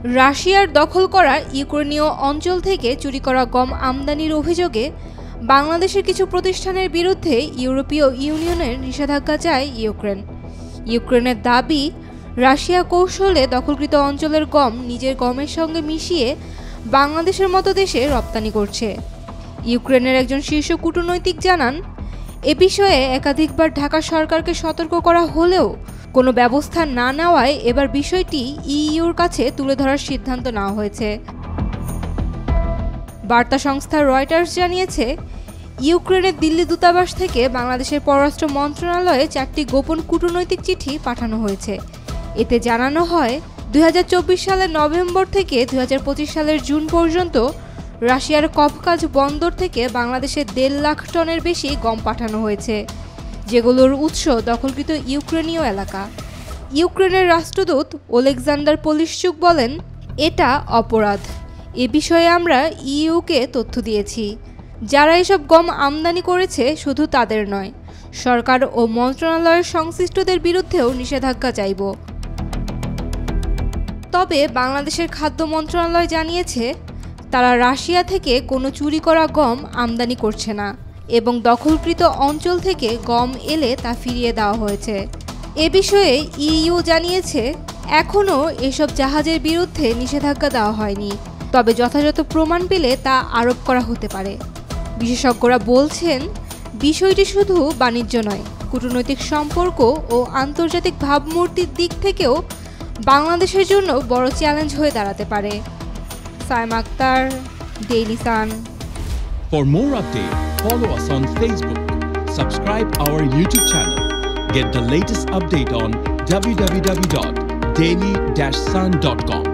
রাশিয়ার দখল করা ইউক্রেনীয় অঞ্চল থেকে চুরি করা গম আমদানির অভিযোগে বাংলাদেশের কিছু প্রতিষ্ঠানের বিরুদ্ধে ইউরোপীয় ইউনিয়নের নিষেধাজ্ঞা চায় ইউক্রেন। ইউক্রেনের দাবি, রাশিয়া কৌশলে দখলকৃত অঞ্চলের গম নিজের গমের সঙ্গে মিশিয়ে বাংলাদেশের মতো দেশে রপ্তানি করছে। ইউক্রেনের একজন শীর্ষ কূটনৈতিক জানান, এ বিষয়ে একাধিকবার ঢাকা সরকারকে সতর্ক করা হলেও কোনো ব্যবস্থা না নেওয়ায় এবার বিষয়টি ইইউর কাছে তুলে ধরার সিদ্ধান্ত নেওয়া হয়েছে। বার্তা সংস্থা রয়টার্স জানিয়েছে, ইউক্রেনের দিল্লি দূতাবাস থেকে বাংলাদেশের পররাষ্ট্র মন্ত্রণালয়ে 4টি গোপন কূটনৈতিক চিঠি পাঠানো হয়েছে। এতে জানানো হয়, 2024 সালের নভেম্বর থেকে 2025 সালের জুন পর্যন্ত রাশিয়ার কফকাজ বন্দর থেকে বাংলাদেশে 1.5 লাখ টনের বেশি গম পাঠানো হয়েছে, যেগুলোর উৎস দখলকৃত ইউক্রেনীয় এলাকা। ইউক্রেনের রাষ্ট্রদূত ওলেকজান্ডার পোলিশচুক বলেন, এটা অপরাধ। এ বিষয়ে আমরা ইইউকে তথ্য দিয়েছি। যারা এসব গম আমদানি করেছে শুধু তাদের নয়, সরকার ও মন্ত্রণালয়ের সংশ্লিষ্টদের বিরুদ্ধেও নিষেধাজ্ঞা চাইব। তবে বাংলাদেশের খাদ্য মন্ত্রণালয় জানিয়েছে, তারা রাশিয়া থেকে কোনো চুরি করা গম আমদানি করছে না এবং দখলকৃত অঞ্চল থেকে গম এলে তা ফিরিয়ে দেওয়া হয়েছে। এ বিষয়ে ইইউ জানিয়েছে, এখনও এসব জাহাজের বিরুদ্ধে নিষেধাজ্ঞা দেওয়া হয়নি, তবে যথাযথ প্রমাণ পেলে তা আরোপ করা হতে পারে। বিশেষজ্ঞরা বলছেন, বিষয়টি শুধু বাণিজ্য নয়, কূটনৈতিক সম্পর্ক ও আন্তর্জাতিক ভাবমূর্তির দিক থেকেও বাংলাদেশের জন্য বড় চ্যালেঞ্জ হয়ে দাঁড়াতে পারে। Saima Akter, Daily Sun. For more updates, follow us on Facebook, subscribe our YouTube channel, get the latest update on www.daily-sun.com.